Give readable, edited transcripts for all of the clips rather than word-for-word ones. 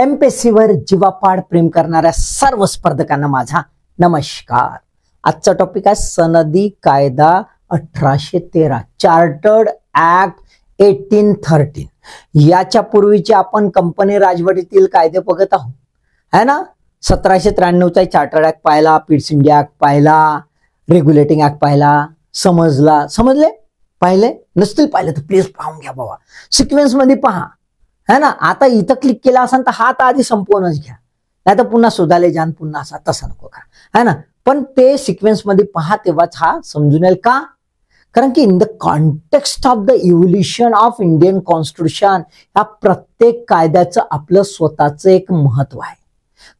एमपीएससीवर जीवापाड प्रेम करणाऱ्या सर्व स्पर्धकांना माझा नमस्कार। आजचा टॉपिक आहे सनदी कायदा 1813 चार्टर्ड ऍक्ट 1813। याच्या पूर्वीचे आपण कंपनी राजवटीतील कायदे बघत आहोत है ना। 1793चा चार्टर्ड ऍक्ट पाहिला, पिट्स इंडिया ऍक्ट पाहिला, रेग्युलेटिंग ऍक्ट पाहिला, समजले पाहिले नसतील पाहिले तर प्लीज पाहून घ्या बाबा, सिक्वेन्स मध्ये पहा है ना। आता इथं क्लिक केला असेल तर हा तर आधी संपवूनच घ्या, नाही तर पुन्हा शोधायला जाण पुन्हा असा तसं नको का है ना। पण ते सिक्वेन्स मध्ये पहा तेव्हाच हा समजून येईल का, कारण की in the context of the evolution of Indian constitution या प्रत्येक कायद्याचं आपलं स्वतःचं एक महत्व आहे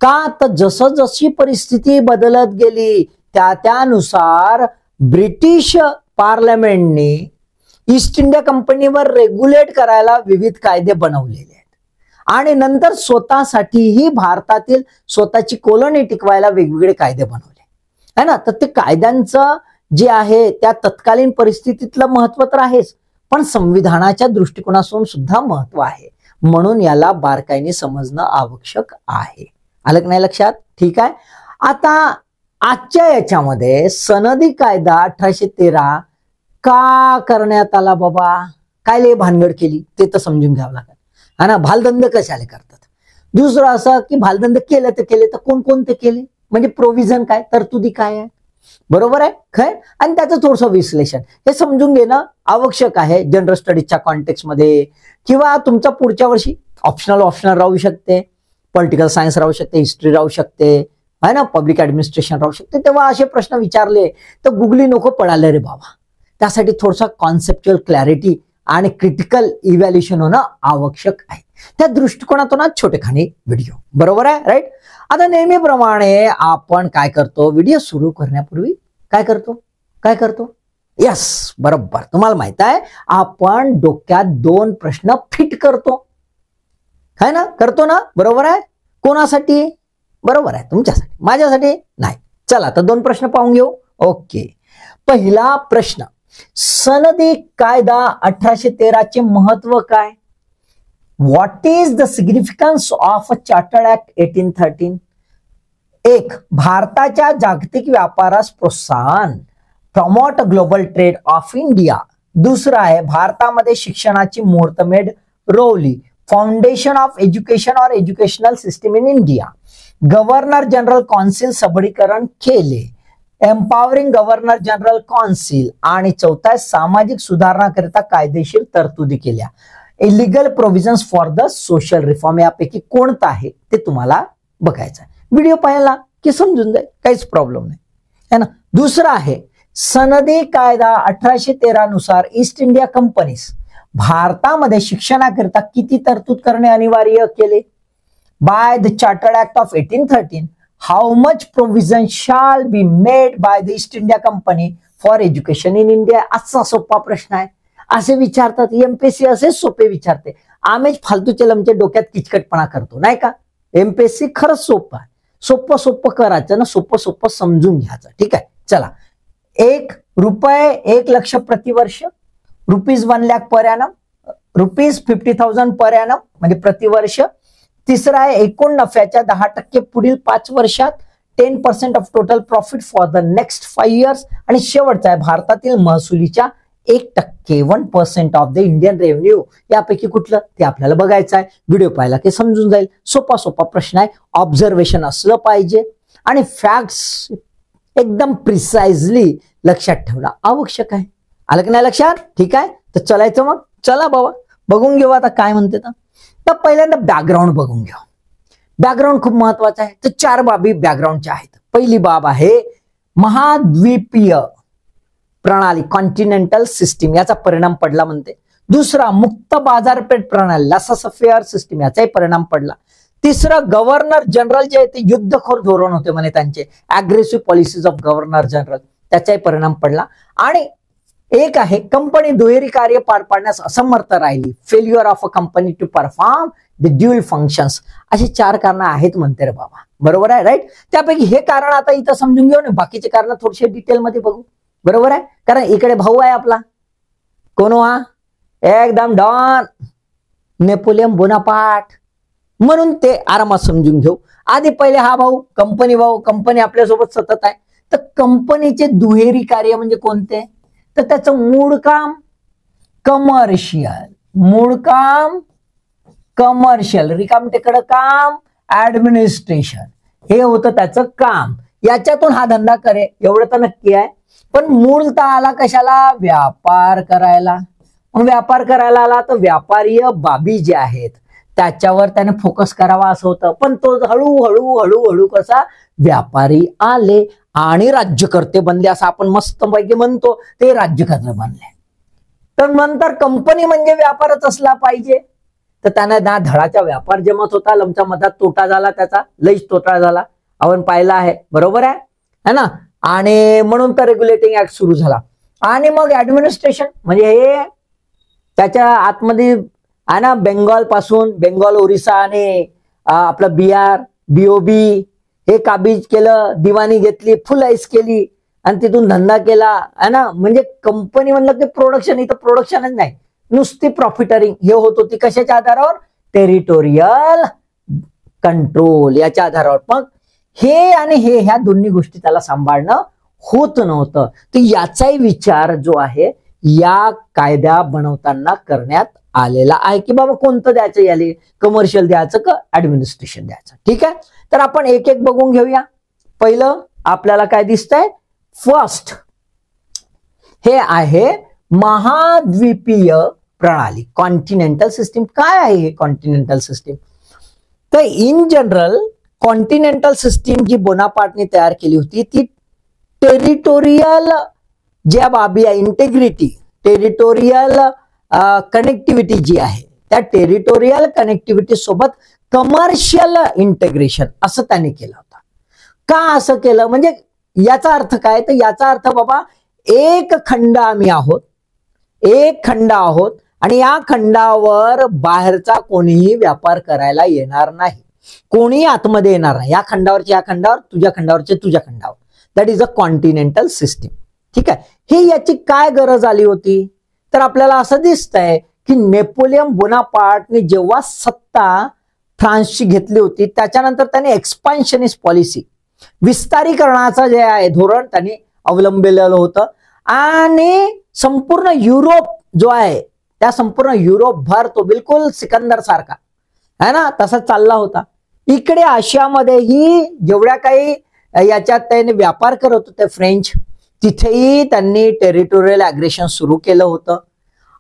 का। तर जसं जशी परिस्थिती बदलत गेली त्यानुसार ब्रिटिश पार्लमेंटने ईस्ट इंडिया कंपनीवर रेग्युलेट करायला विविध कायदे बनवलेले आहेत आणि नंतर स्वतःसाठीही भारतातील स्वतःची कॉलनी टिकवायला वेगवेगळे कायदे बनवले है ना। तर ते कायद्यांचं जे आहे त्या तत्कालीन परिस्थितीतलं महत्व तर आहेच, पण संविधानाच्या दृष्टिकोनातून सुद्धा महत्व आहे, म्हणून याला बारकाईने समजणं आवश्यक आहे। आलं की नाही लक्षात? ठीक आहे। आता आजच्या याच्यामध्ये सनदी कायदा 1813 का करण्यात आला बाबा, काय लय भानगड केली ते तर समजून घ्यावं लागेल है ना। भालधंदे कशाला करतात, दुसरं असं की भालधंदे केले तर कोणकोणते केले, म्हणजे प्रोव्हिजन काय, तरतुदी काय आहे, बरोबर आहे काय, आणि त्याचं थोडंसं विश्लेषण हे समजून घेणं आवश्यक आहे जनरल स्टडीजच्या कॉन्टेक्स्ट मध्ये, किंवा तुमचा पुढच्या वर्षी ऑप्शनल राहू शकते, पॉलिटिकल सायन्स राहू शकते, हिस्ट्री राहू शकते है ना, पब्लिक ऍडमिनिस्ट्रेशन राहू शकते। तेव्हा असे प्रश्न विचारले तर गुगली नको पडाले रे बाबा, त्यासाठी थोडसा कॉन्सेप्च्युअल क्लॅरिटी आणि क्रिटिकल इव्हॅल्युएशन होणं आवश्यक आहे। त्या दृष्टिकोनातून छोटेखानी व्हिडिओ, बरोबर आहे राईट। आता नेहमीप्रमाणे आपण काय करतो, व्हिडिओ सुरू करण्यापूर्वी काय करतो यस बरोबर, तुम्हाला माहित आहे आपण डोक्यात 2 प्रश्न फिट करतो है ना, करतो ना, बरोबर आहे। कोणासाठी? बरोबर आहे, तुमच्यासाठी, माझ्यासाठी नाही। चला तर 2 प्रश्न पाहून घेऊ। ओके, पहिला प्रश्न, सनदी कायदा 1813 चे महत्व काय? What is the significance of a chartered act 1813? 1. भारताच्या जागतिक व्यापारास प्रोत्साहन, promote global trade off India. दुसरा आहे भारतामध्ये शिक्षणाची मुहूर्तमेढ रोवली, फाउंडेशन ऑफ एज्युकेशन और educational system in India. Governor general council सबलीकरण केले, एम्पॉवरिंग गव्हर्नर जनरल काउन्सिल। आणि चौथा, सामाजिक सुधारणाकरिता कायदेशीर तरतुदी केल्या, illegal provisions for the social reform. यापैकी कोणता आहे ते तुम्हाला बघायचं आहे, व्हिडिओ पाहिला की समजून जाईल, काहीच प्रॉब्लेम नाही है ना। दुसरा आहे सनदी कायदा 1813 नुसार ईस्ट इंडिया कंपनीस भारतामध्ये शिक्षणाकरिता किती तरतूद करणे अनिवार्य केले? By the chartered act of 1813 how much provision shall be made by the east India company for education in India? असा सोपा प्रश्न आहे, असे विचारतात एमपीएससी, असे सोपे विचारते। आम्हीच फालतूचे लमचे डोक्यात किचकटपणा करतो नाही का। एमपीएससी खरंच सोपं आहे, सोपं करायचं ना, सोपं समजून घ्यायचं। ठीक आहे, चला। 1 रुपये 1 लक्ष प्रतिवर्ष, ₹1 lakh per annum, ₹50,000 per annum म्हणजे प्रतिवर्ष। तिसरा आहे एकूण नफ्याच्या 10% पुढील 5 वर्षात, 10% of total profit for the next 5 years. आणि शेवटचा आहे भारतातील महसुलीच्या 1% 1% ऑफ द इंडियन रेव्हेन्यू। यापैकी कुठलं ते आपल्याला बघायचं आहे, व्हिडिओ पाहिला की समजून जाईल। सोपा प्रश्न आहे, ऑब्झर्वेशन असलं पाहिजे आणि फॅक्ट्स एकदम प्रिसाइजली लक्षात ठेवणं आवश्यक आहे। आलं की नाही लक्षात? ठीक आहे, तर चलायचं मग, चला बाबा बघून घेऊ आता काय म्हणते। तर पहिल्यांदा बॅकग्राऊंड बघून घ्या, बॅकग्राऊंड खूप महत्वाचं आहे। तर 4 बाबी बॅकग्राऊंडच्या आहेत। पहिली बाब आहे महाद्वीपीय प्रणाली, कॉन्टिनेंटल सिस्टीम, याचा परिणाम पडला म्हणते। दुसरा, मुक्त बाजारपेठ प्रणाली, लासस फेअर सिस्टीम, याचाही परिणाम पडला। तिसरं, गव्हर्नर जनरल जे आहे ते युद्धखोर धोरण होते म्हणे त्यांचे, aggressive policies of governor general, त्याचाही परिणाम पडला। आणि एक आहे कंपनी दुहेरी कार्य पार पाडण्यास असमर्थ राहिली, failure of a company to perform the dual functions. अशी 4 कारणं आहेत म्हणते रे बाबा, बरोबर आहे राईट। त्यापैकी हे कारण आता इथं समजून घेऊ ना, बाकीचे कारण थोडेसे डिटेलमध्ये बघू, बरोबर आहे। कारण इकडे भाऊ आहे आपला, कोण हा, एकदम डॉन नेपोलियन बोनापार्ट, म्हणून ते आरामात समजून घेऊ. आधी पहिले हा भाऊ, कंपनी आपल्यासोबत सतत आहे. तर कंपनीचे दुहेरी कार्य म्हणजे कोणते? तर त्याचं मूळ काम कमर्शियल, रिकामटेकडं काम ऍडमिनिस्ट्रेशन, हे होतं त्याचं काम. याच्यातून हा धंदा करे एवढं तर नक्की आहे. पण मूळतः आला कशाला? व्यापार करायला. मग व्यापार करायला आला तर व्यापारीय बाबी जे आहेत त्याच्यावर त्याने फोकस करावा असं होतं. पण तो हळूहळू कसा व्यापारी आले आणि राज्यकर्ते बनले, असं आपण मस्तपैकी म्हणतो. ते राज्यकर्ते बनले. तर नंतर कंपनी म्हणजे व्यापारच असला पाहिजे. तर त्याने ना धडाचा व्यापार जमत होता, लमचा मधात तोटा झाला, त्याचा लईच तोटा झाला, आपण पाहिला आहे, बरोबर आहे ना. आणि म्हणून तर रेग्युलेटिंग ऍक्ट सुरू झाला. आणि मग ऍडमिनिस्ट्रेशन म्हणजे हे त्याच्या आतमध्ये आहे ना, बेंगॉल, ओरिसा आणि आपलं बिहार, बीओबी हे काबीज केलं, दिवाणी घेतली, फुल आईस केली आणि तिथून धंदा केला आहे ना. म्हणजे कंपनी म्हणलं की प्रोडक्शन, इथं प्रोडक्शनच नाही, नुसती प्रॉफिटरिंग हे होत होती. कशाच्या आधारावर? टेरिटोरियल कंट्रोल याच्या आधारावर. मग हे आणि ह्या दोन्ही गोष्टी त्याला सांभाळणं होत नव्हतं. तर याचाही विचार जो आहे या कायदा बनवताना करण्यात आलेला आहे की बाबा कोणतं द्यायचं, याले कमर्शियल द्यायचं का ऍडमिनिस्ट्रेशन द्यायचं. ठीक आहे, तर आपण एक एक बघून घेऊया. पहिलं आपल्याला काय दिसतंय? फर्स्ट हे आहे महाद्वीपीय प्रणाली, कॉन्टिनेंटल सिस्टीम. काय आहे हे कॉन्टिनेंटल सिस्टीम? तर इन जनरल कॉन्टिनेंटल सिस्टीम जी बोनापार्टने तयार केली होती ती टेरिटोरियल ज्या बाबी आहे, इंटेग्रिटी, टेरिटोरियल कनेक्टिव्हिटी जी आहे त्या टेरिटोरियल कनेक्टिव्हिटी सोबत कमर्शियल इंटेग्रेशन असं त्यांनी केलं होतं. का असं केलं? म्हणजे याचा अर्थ काय? तर याचा अर्थ बाबा एक खंड आम्ही आहोत, आणि या खंडावर बाहेरचा कोणीही व्यापार करायला येणार नाही, कोणी आतमध्ये येणार नाही. या खंडावरच्या या खंडावर, तुझ्या खंडावरचे तुझ्या खंडावर. That is a continental system. ठीक आहे, ही याची काय गरज आली होती? तर आपल्याला असं दिसतंय की नेपोलियन बोनापार्टने जेव्हा सत्ता फ्रान्सची घेतली होती त्याच्यानंतर त्याने एक्सपान्शनिस्ट पॉलिसी, विस्तारीकरणाचं जे आहे धोरण त्यांनी अवलंबिलेलं होतं. आणि संपूर्ण युरोप जो आहे त्या संपूर्ण युरोप भर तो बिलकुल सिकंदर सारखा है ना तसा चालला होता. इकडे आशियामध्येही जेवढ्या काही याच्यात त्याने व्यापार करत होते फ्रेंच, तिथेही त्यांनी टेरिटोरियल अग्रेशन सुरू केलं होतं.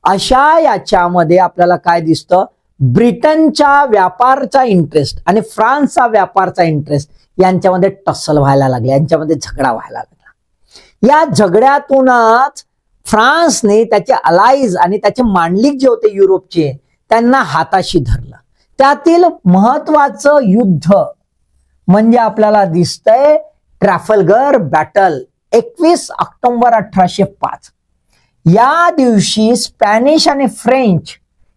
अशा याच्यामध्ये आपल्याला काय दिसतं? ब्रिटनच्या व्यापारचा इंटरेस्ट आणि फ्रान्सचा व्यापारचा इंटरेस्ट यांच्यामध्ये टसल व्हायला लागला, यांच्यामध्ये झगडा व्हायला लागला. या झगड्यातूनच फ्रान्सने त्याचे अलाईज आणि त्याचे मांडलिक जे होते युरोपचे त्यांना हाताशी धरलं. त्यातील महत्वाचं युद्ध म्हणजे आपल्याला दिसतंय ट्रॅफल्गर बॅटल 21 ऑक्टोबर 1805. या दिवशी स्पॅनिश आणि फ्रेंच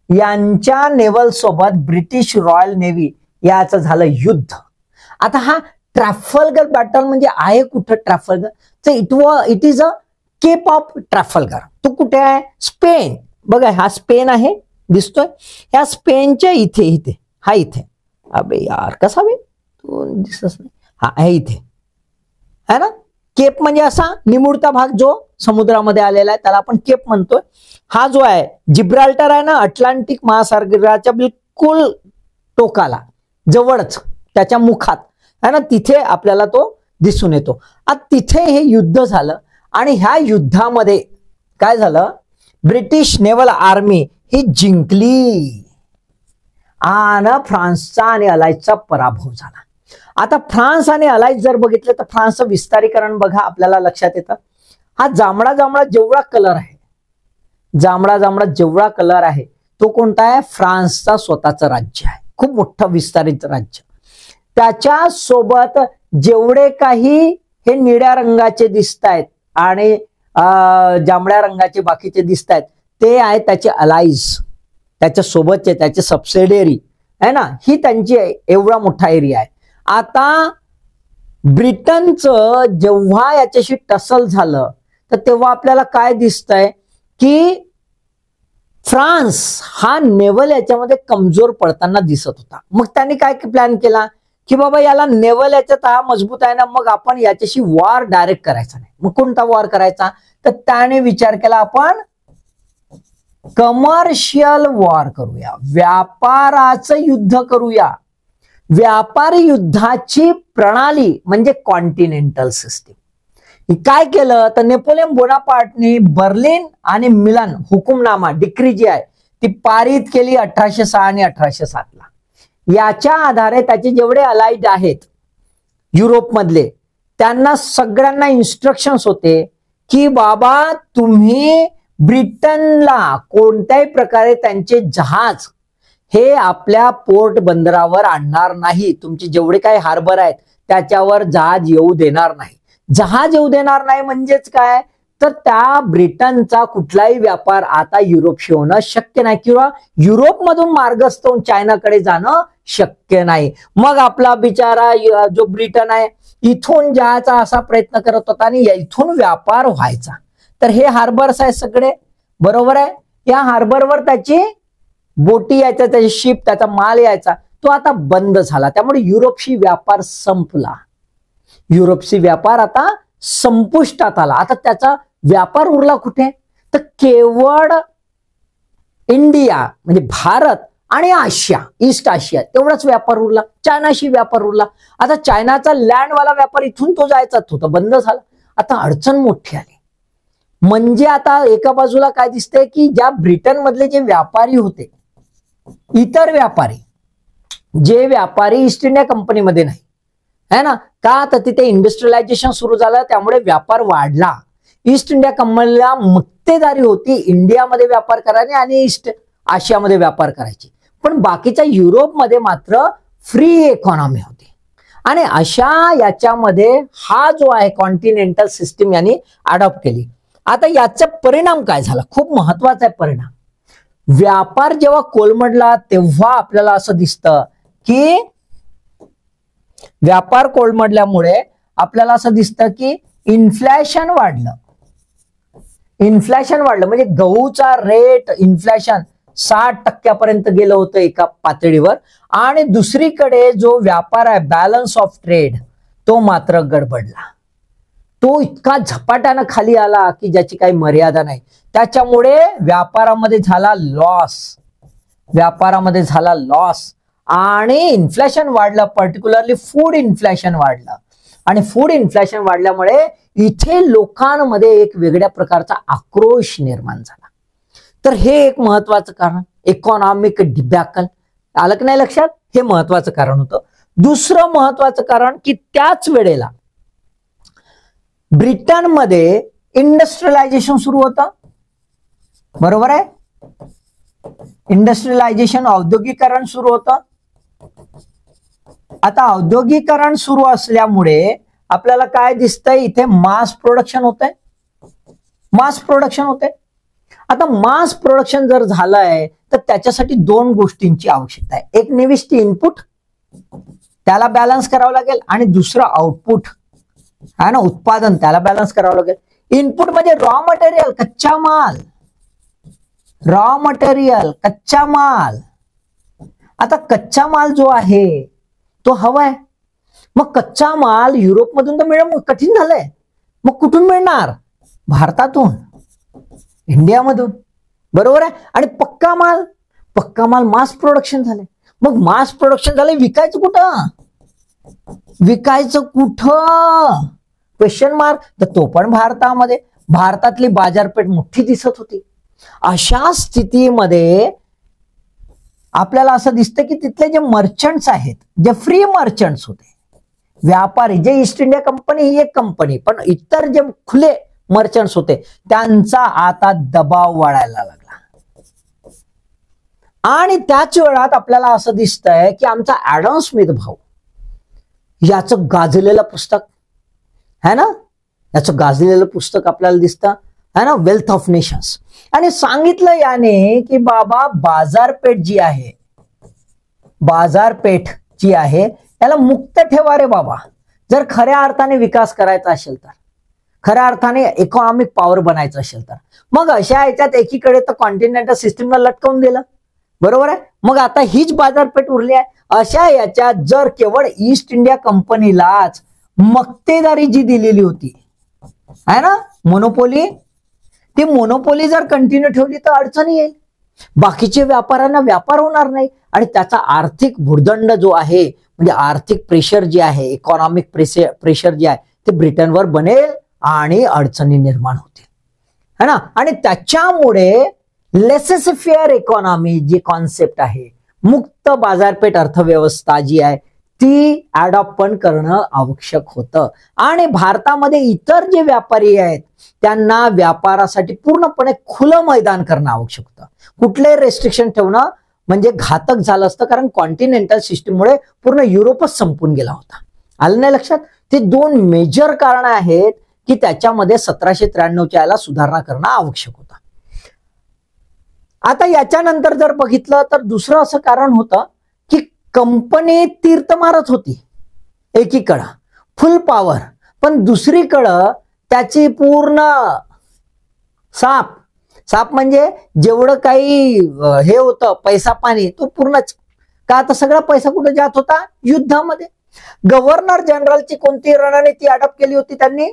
यांच्या नेव्हल सोबत ब्रिटिश रॉयल नेव्ही याचं झालं युद्ध. आता हा ट्रॅफल्गर बॅटल म्हणजे आहे कुठं Trafalgar? It is a cape of Trafalgar. तो कुठे आहे? स्पेन. बघा हा स्पेन आहे, दिसतोय. ह्या स्पेनच्या इथे हा इथे. अबे यार कसा बे तो दिसत नाही. हा आहे इथे है ना. केप म्हणजे असा निमुळता भाग जो समुद्रामध्ये आलेला आहे त्याला आपण केप म्हणतोय. हा जो आहे जिब्राल्टर आहे ना, अटलांटिक महासागराच्या बिलकुल टोकाला जवळच त्याच्या मुखात है ना, तिथे आपल्याला तो दिसून येतो. आता तिथे हे युद्ध झालं आणि ह्या युद्धामध्ये काय झालं? ब्रिटिश नेव्हल आर्मी ही जिंकली आणि फ्रान्सचा आणि अलाईजचा पराभव झाला. आता फ्रान्स आणि अलाईज जर बघितलं तर फ्रान्सचं विस्तारीकरण बघा आपल्याला लक्षात येतं. हा जांभळा जेवढा कलर आहे, जांभळा जेवढा कलर आहे तो कोणता आहे? फ्रान्सचा स्वतःचं राज्य आहे, खूप मोठं विस्तारित राज्य. त्याच्या सोबत जेवढे काही हे निळ्या रंगाचे दिसत आहेत आणि जांभळ्या रंगाचे बाकीचे दिसत आहेत ते आहे त्याचे अलाईज, त्याच्या सोबतचे त्याचे सबसिडियरी आहे ना, ही त्यांची एवढा मोठा एरिया आहे. आता ब्रिटनचं जेव्हा याच्याशी टसल झालं तर तेव्हा आपल्याला काय दिसतंय की फ्रान्स हा नेव्हल याच्यामध्ये कमजोर पडताना दिसत होता. मग त्यांनी काय प्लॅन केला की बाबा याला नेव्हल याच्यात हा मजबूत आहे ना, मग आपण याच्याशी वॉर डायरेक्ट करायचा नाही. मग कोणता वॉर करायचा, तर त्याने विचार केला आपण कमर्शियल वॉर करूया, व्यापाराचं युद्ध करूया. व्यापारी युद्धाची प्रणाली म्हणजे कॉन्टिनेंटल सिस्टीम. काय केलं तर नेपोलियन बोनापार्टने बर्लिन आणि मिलान हुकुमनामा डिक्री जी आहे ती पारित केली 1806 आणि 1807 ला. याच्या आधारे त्याचे जेवढे अलाइड आहेत युरोपमधले त्यांना सगळ्यांना इन्स्ट्रक्शन्स होते की बाबा तुम्ही ब्रिटनला कोणत्याही प्रकारे त्यांचे जहाज हे आपल्या पोर्ट बंदरावर आणणार नाही. तुमचे जेवढे काही हार्बर आहेत त्याच्यावर जहाज येऊ देणार नाही. जहाज येऊ देणार नाही म्हणजेच काय, तर त्या ब्रिटनचा कुठलाही व्यापार आता युरोपशी होणं शक्य नाही किंवा युरोपमधून मार्गस्थ होऊन चायनाकडे जाणं शक्य नाही. मग आपला बिचारा जो ब्रिटन आहे इथून जायचा असा प्रयत्न करत होता आणि इथून व्यापार व्हायचा. तर हे हार्बर्स आहेत सगळे, बरोबर आहे. या हार्बरवर त्याची बोटी यायचा, त्याचे शिप, त्याचा माल यायचा, तो आता बंद झाला. त्यामुळे युरोपशी व्यापार संपला. युरोपशी व्यापार आता संपुष्टात आला. आता त्याचा व्यापार उरला कुठे, तर केवळ इंडिया म्हणजे भारत आणि आशिया, ईस्ट आशिया तेवढाच व्यापार उरला. चायनाशी व्यापार उरला. आता चायनाचा लँडवाला व्यापार इथून तो जायचा तो बंद झाला. आता अडचण मोठी आली. म्हणजे आता एका बाजूला काय दिसतंय की ज्या ब्रिटन मधले जे व्यापारी होते, इतर व्यापारी, जे व्यापारी ईस्ट इंडिया कंपनीमध्ये नाही है ना, का तर तिथे इंडस्ट्रियलायझेशन सुरू झालं त्यामुळे व्यापार वाढला. ईस्ट इंडिया कंपनीला मक्तेदारी होती इंडियामध्ये व्यापार करायची आणि ईस्ट आशियामध्ये व्यापार करायची. पण बाकीच्या युरोपमध्ये मात्र फ्री इकॉनॉमी होती. आणि अशा याच्यामध्ये हा जो आहे कॉन्टिनेंटल सिस्टीम यांनी अडॉप्ट केली. आता याचा परिणाम काय झाला, खूप महत्वाचा आहे परिणाम. व्यापार जेव्हा कोलमडला तेव्हा आपल्याला असं दिसतं की व्यापार कोलमडल्यामुळे आपल्याला असं दिसतं की इन्फ्लेशन वाढलं. इन्फ्लेशन वाढलं म्हणजे गहूचा रेट इन्फ्लेशन 60% गेलं होतं एका पातळीवर. आणि दुसरीकडे जो व्यापार आहे बॅलन्स ऑफ ट्रेड तो मात्र गडबडला. तो इतका झपाट्यानं खाली आला की ज्याची काही मर्यादा नाही. त्याच्यामुळे व्यापारामध्ये झाला लॉस. व्यापारामध्ये झाला लॉस आणि इन्फ्लेशन वाढलं, पर्टिक्युलरली फूड इन्फ्लेशन वाढलं. आणि फूड इन्फ्लेशन वाढल्यामुळे इथे लोकांमध्ये एक वेगळ्या प्रकारचा आक्रोश निर्माण झाला. तर हे एक महत्वाचं कारण, इकॉनॉमिक डिबॅकल. आलं की नाही लक्षात, हे महत्वाचं कारण होतं. दुसरं महत्वाचं कारण की त्याच वेळेला ब्रिटनमध्ये इंडस्ट्रियलायझेशन सुरू होतं, बरोबर आहे. इंडस्ट्रियलायझेशन औद्योगिकरण सुरू होतं. आता औद्योगिकरण सुरू असल्यामुळे आपल्याला काय दिसतंय, इथे मास प्रोडक्शन होतंय. मास प्रोडक्शन होते. आता मास प्रोडक्शन जर झालंय तर त्याच्यासाठी दोन गोष्टींची आवश्यकता आहे. एक निविष्टी इनपुट, त्याला बॅलन्स करावं लागेल, आणि दुसरं आउटपुट आहे ना, उत्पादन, त्याला बॅलन्स करावं लागेल. इनपुट म्हणजे रॉ मटेरियल, कच्चा माल. रॉ मटेरियल, कच्चा माल. आता कच्चा माल जो आहे तो हवाय. मग कच्चा माल युरोपमधून तर मिळणं कठीण झालंय. मग कुठून मिळणार, भारतातून, इंडियामधून, बरोबर आहे. आणि पक्का माल, पक्का माल मास प्रोडक्शन झाले. मग मास प्रोडक्शन झाले, विकायचं कुठं, विकायचं कुठं, क्वेश्चन मार्क. तर तो पण भारतामध्ये. भारतातली बाजारपेठ मोठी दिसत होती. अशा स्थितीमध्ये आपल्याला असं दिसतं की तिथले जे मर्चंट्स आहेत, जे फ्री मर्चंट्स होते, व्यापारी, जे ईस्ट इंडिया कंपनी ही एक कंपनी, पण इतर जे खुले मर्चंट्स होते त्यांचा आता दबाव वाढायला लागला. आणि त्याच वेळात आपल्याला असं दिसतंय की आमचा ॲडम स्मिथ भाऊ, याचं गाजलेलं पुस्तक है ना, याचं गाजलेलं पुस्तक आपल्याला दिसतं है ना, वेल्थ ऑफ नेशन्स. आणि सांगितलं याने की बाबा बाजारपेठ जी आहे, बाजारपेठ जी आहे त्याला मुक्त ठेवा रे बाबा, जर खऱ्या अर्थाने विकास करायचा असेल तर. खऱ्या अर्थाने इकॉनॉमिक पॉवर बनायचं असेल तर. मग अशा ह्याच्यात एकीकडे तर कॉन्टिनेंटल सिस्टीमला लटकवून दिलं, बरोबर आहे. मग आता हीच बाजारपेठ उरली आहे. अशा याच्यात जर केवळ ईस्ट इंडिया कंपनीलाच मक्तेदारी जी दिलेली होती आहे ना, मोनोपोली, ती मोनोपोली जर कंटिन्यू ठेवली तर अडचणी येईल. बाकीचे व्यापाऱ्यांना व्यापार होणार नाही आणि त्याचा आर्थिक भुर्दंड जो आहे, म्हणजे आर्थिक प्रेशर जे आहे, इकॉनॉमिक प्रेशर जे आहे ते ब्रिटनवर बनेल आणि अडचणी निर्माण होतील, है ना. आणि त्याच्यामुळे लेसेस फेअर इकॉनॉमी जी कॉन्सेप्ट आहे, मुक्त बाजारपेठ अर्थव्यवस्था जी आहे ती अडॉप्ट पण करणं आवश्यक होतं. आणि भारतामध्ये इतर जे व्यापारी आहेत त्यांना व्यापारासाठी पूर्णपणे खुलं मैदान करणं आवश्यक होतं. कुठले रेस्ट्रिक्शन ठेवणं म्हणजे घातक झालं असतं, कारण कॉन्टिनेंटल सिस्टीममुळे पूर्ण युरोपच संपून गेला होता. आलं नाही लक्षात. ते दोन मेजर कारण आहेत की त्याच्यामध्ये 1793च्या याला सुधारणा करणं आवश्यक होतं. आता याच्यानंतर जर बघितलं तर दुसरं असं कारण होतं की कंपनी तीर्थ मारत होती एकीकडं फुल पॉवर, पण दुसरीकडं त्याची पूर्ण साप म्हणजे जेवढं काही हे होतं पैसा पाणी तो पूर्णच. का आता सगळा पैसा कुठे जात होता? युद्धामध्ये. गव्हर्नर जनरलची कोणती रणनीती अडॉप्ट केली होती त्यांनी?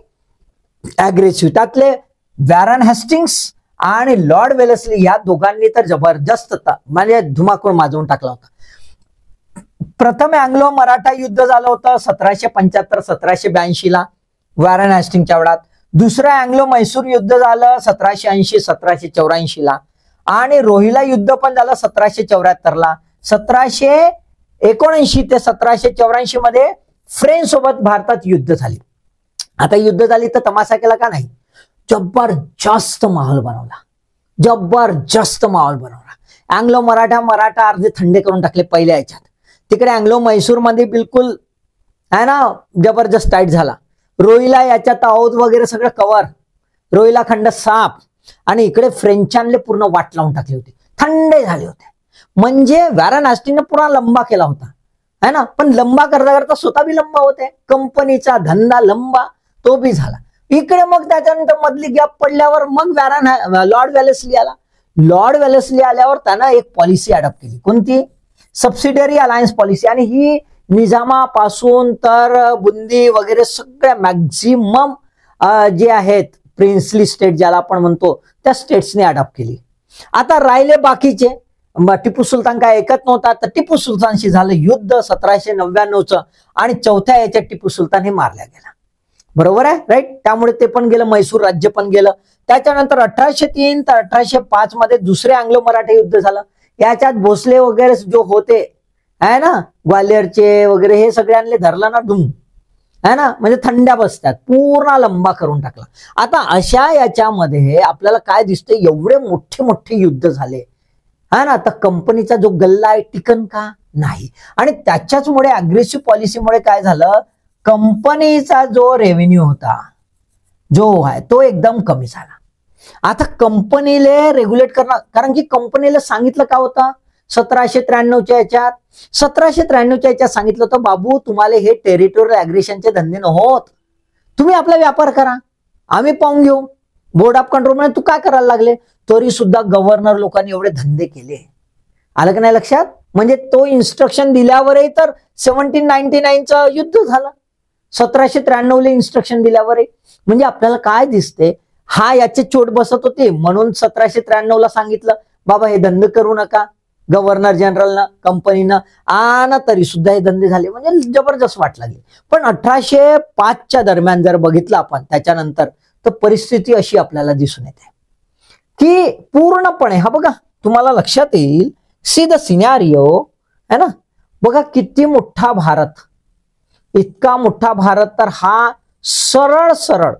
अग्रेसिव्ह. त्यातले वॅरन हेस्टिंग्स आणि लॉर्ड वेलेस्ली या दोघांनी तर जबरदस्त म्हणजे धुमाकूळ माजवून टाकला होता. प्रथम अँग्लो मराठा युद्ध झालं होतं 1775-1782 ला वॅरन हेस्टिंगच्या वेळात. दुसरं अँग्लो म्हैसूर युद्ध झालं 1780-1784 ला. आणि रोहिला युद्ध पण झालं 1774 ला. 1779 ते 1784 मध्ये फ्रेंच सोबत भारतात युद्ध झाली. आता युद्ध झाली तर तमाशा केला का नाही? जबरदस्त माहोल बनवला, जबरदस्त माहोल बनवला. अँग्लो मराठा अर्धे थंडे करून टाकले पहिल्या याच्यात. तिकडे अँग्लो म्हैसूर मध्ये बिलकुल आहे ना जबरदस्त टाईट झाला. रोहिला याच्यात औध वगैरे सगळं कव्हर, रोहिला खंड साफ. आणि इकडे फ्रेंचांनी पूर्ण वाट लावून टाकली होती, थंडे झाले होते. म्हणजे वॅरन हेस्टिंगने पुरा लंबा केला होता है ना, पण लंबा करता करता स्वतः बी लंबा होते, कंपनीचा धंदा लंबा तो बी झाला. इकडे मग त्याच्यानंतर मधली गॅप पडल्यावर मग लॉर्ड वेलेस्ली आला. लॉर्ड वेलेस्ली आल्यावर त्यानं एक पॉलिसी अडॉप्ट केली. कोणती? Subsidiary alliance policy. आणि ही निजामापासून तर बुंदी वगैरे सगळ्या मॅक्झिमम जे आहेत प्रिन्सली स्टेट ज्याला आपण म्हणतो त्या स्टेट्सने अडॉप्ट केली. आता राहिले बाकीचे. टिपू सुलतान काय ऐकत नव्हता, तर टिपू सुलतानशी झालं युद्ध 1799चं आणि चौथ्या याच्यात टिपू सुलतान हे मारला गेला. बरोबर आहे, राईट. त्यामुळे ते पण गेलं, म्हैसूर राज्य पण गेलं. त्याच्यानंतर 1803 तर 1805 मध्ये दुसरे अँग्लो मराठा युद्ध झालं. याच्यात भोसले वगैरे जो होते आहे ना ग्वाल्हेरचे वगैरे, हे सगळ्यांनी धरला ना धूम है ना, म्हणजे थंड्या बसतात, पूर्ण लंबा करून टाकला. आता अशा याच्यामध्ये आपल्याला काय दिसतंय, एवढे मोठे मोठे युद्ध झाले है ना, तर कंपनीचा जो गल्ला आहे टिकन का नाही. आणि त्याच्याचमुळे अग्रेसिव्ह पॉलिसीमुळे काय झालं, कंपनीचा जो रेव्हेन्यू होता जो आहे तो एकदम कमी झाला. आता कंपनीला रेग्युलेट करणं, कारण की कंपनीला सांगितलं का होतं 1793च्या याच्यात, 1793च्या याच्यात सांगितलं होतं, बाबू तुम्हाला हे टेरिटोरियल अग्रेशनचे धंदे नव्हत, तुम्ही आपला व्यापार करा, आम्ही पाहून घेऊ. बोर्ड ऑफ कंट्रोल मध्ये तू काय करायला लागले, तरी सुद्धा गव्हर्नर लोकांनी एवढे धंदे केले. आलं का नाही लक्षात. म्हणजे तो इन्स्ट्रक्शन दिल्यावरही तर 1799चं युद्ध झालं, 1793ला इन्स्ट्रक्शन दिल्यावरही. म्हणजे आपल्याला काय दिसते, हा याचे चोट बसत होते म्हणून 1793ला सांगितलं बाबा हे धंदे करू नका गव्हर्नर जनरलनं कंपनीनं, आणि तरी सुद्धा हे धंदे झाले, म्हणजे जबरदस्त वाट लागली. पण 1805च्या दरम्यान जर बघितलं आपण त्याच्यानंतर, तर परिस्थिती अशी आपल्याला दिसून येते की पूर्णपणे, हा बघा तुम्हाला लक्षात येईल, सी द सिनारिओ है ना. बघा किती मोठा भारत, इतका मोठा भारत, तर हा सरळ सरळ